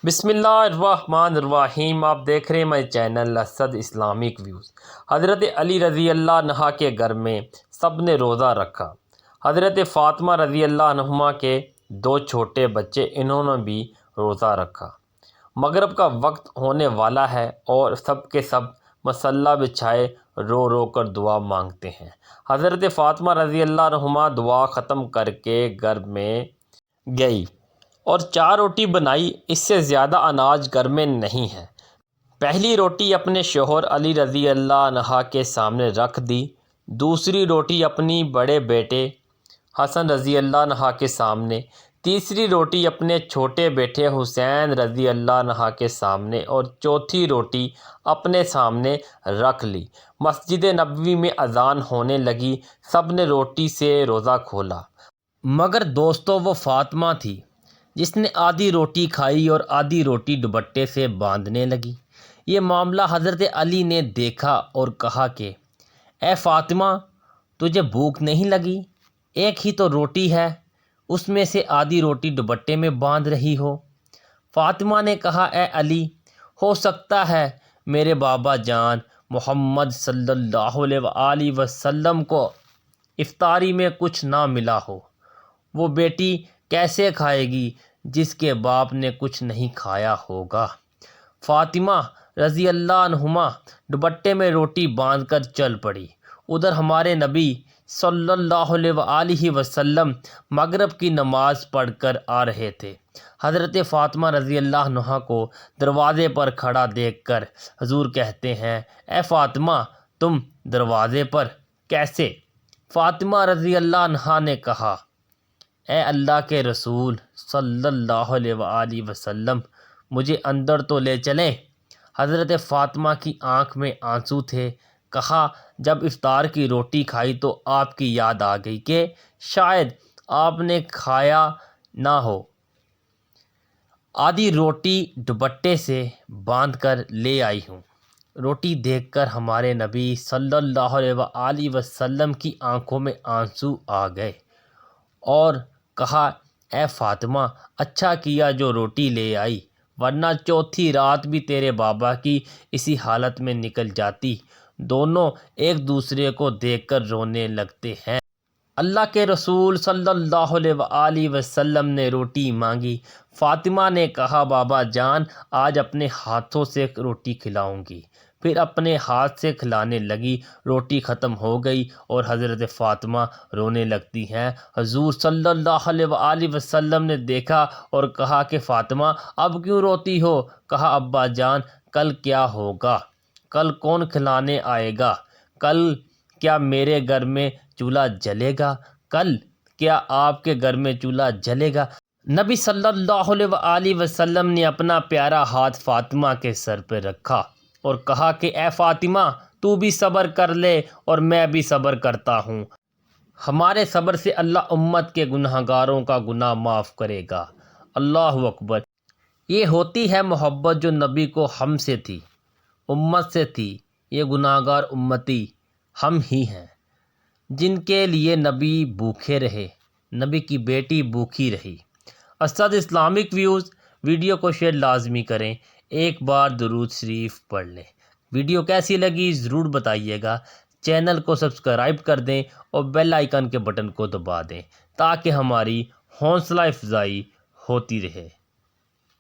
بسم اللہ الرحمن الرحیم۔ آپ دیکھ رہے ہیں میرے چینل اسد اسلامک ویوز۔ حضرت علی رضی اللہ عنہ کے گھر میں سب نے روزہ رکھا۔ حضرت فاطمہ رضی اللہ عنہما کے دو چھوٹے بچے، انہوں نے بھی روزہ رکھا۔ مغرب کا وقت ہونے والا ہے اور سب کے سب مصلی بچھائے رو رو کر دعا مانگتے ہیں۔ حضرت فاطمہ رضی اللہ عنہما دعا ختم کر کے گھر میں گئی اور 4 روٹی بنائی، اس سے زیادہ اناج گھر میں نہیں ہے۔ پہلی روٹی اپنے شوہر علی رضی اللہ عنہ کے سامنے رکھ دی، دوسری روٹی اپنی بڑے بیٹے حسن رضی اللہ عنہ کے سامنے، تیسری روٹی اپنے چھوٹے بیٹے حسین رضی اللہ عنہ کے سامنے اور چوتھی روٹی اپنے سامنے رکھ لی۔ مسجد نبوی میں اذان ہونے لگی، سب نے روٹی سے روزہ کھولا، مگر دوستو وہ فاطمہ تھی جس نے آدھی روٹی کھائی اور آدھی روٹی دوپٹے سے باندھنے لگی۔ یہ معاملہ حضرت علی نے دیکھا اور کہا کہ اے فاطمہ، تجھے بھوک نہیں لگی؟ ایک ہی تو روٹی ہے، اس میں سے آدھی روٹی دوپٹے میں باندھ رہی ہو۔ فاطمہ نے کہا اے علی، ہو سکتا ہے میرے بابا جان محمد صلی اللہ علیہ وآلہ وسلم کو افطاری میں کچھ نہ ملا ہو۔ وہ بیٹی کیسے کھائے گی جس کے باپ نے کچھ نہیں کھایا ہوگا؟ فاطمہ رضی اللہ عنہما دوپٹے میں روٹی باندھ کر چل پڑی۔ ادھر ہمارے نبی صلی اللہ علیہ وآلہ وسلم مغرب کی نماز پڑھ کر آ رہے تھے۔ حضرت فاطمہ رضی اللہ عنہا کو دروازے پر کھڑا دیکھ کر حضور کہتے ہیں اے فاطمہ، تم دروازے پر کیسے؟ فاطمہ رضی اللہ عنہا نے کہا اے اللہ کے رسول صلی اللہ علیہ وآلہ وسلم، مجھے اندر تو لے چلیں۔ حضرت فاطمہ کی آنکھ میں آنسو تھے۔ کہا جب افطار کی روٹی کھائی تو آپ کی یاد آ گئی کہ شاید آپ نے کھایا نہ ہو۔ آدھی روٹی دوپٹے سے باندھ کر لے آئی ہوں۔ روٹی دیکھ کر ہمارے نبی صلی اللہ علیہ وآلہ وسلم کی آنکھوں میں آنسو آ گئے اور کہا اے فاطمہ، اچھا کیا جو روٹی لے آئی، ورنہ چوتھی رات بھی تیرے بابا کی اسی حالت میں نکل جاتی۔ دونوں ایک دوسرے کو دیکھ کر رونے لگتے ہیں۔ اللہ کے رسول صلی اللہ علیہ وآلہ وسلم نے روٹی مانگی۔ فاطمہ نے کہا بابا جان، آج اپنے ہاتھوں سے روٹی کھلاؤں گی۔ پھر اپنے ہاتھ سے کھلانے لگی، روٹی ختم ہو گئی اور حضرت فاطمہ رونے لگتی ہیں۔ حضور صلی اللہ علیہ وآلہ وسلم نے دیکھا اور کہا کہ فاطمہ اب کیوں روتی ہو؟ کہا ابا جان، کل کیا ہوگا؟ کل کون کھلانے آئے گا؟ کل کیا میرے گھر میں چولہا جلے گا؟ کل کیا آپ کے گھر میں چولہا جلے گا؟ نبی صلی اللہ علیہ وآلہ وسلم نے اپنا پیارا ہاتھ فاطمہ کے سر پہ رکھا اور کہا کہ اے فاطمہ، تو بھی صبر کر لے اور میں بھی صبر کرتا ہوں۔ ہمارے صبر سے اللہ امت کے گناہ گاروں کا گناہ معاف کرے گا۔ اللہ اکبر۔ یہ ہوتی ہے محبت جو نبی کو ہم سے تھی، امت سے تھی۔ یہ گناہ گار امتی ہم ہی ہیں جن کے لیے نبی بھوکے رہے، نبی کی بیٹی بھوکی رہی۔ اسد اسلامک ویوز ویڈیو کو شیئر لازمی کریں، ایک بار درود شریف پڑھ لیں۔ ویڈیو کیسی لگی ضرور بتائیے گا۔ چینل کو سبسکرائب کر دیں اور بیل آئیکن کے بٹن کو دبا دیں تاکہ ہماری حوصلہ افزائی ہوتی رہے۔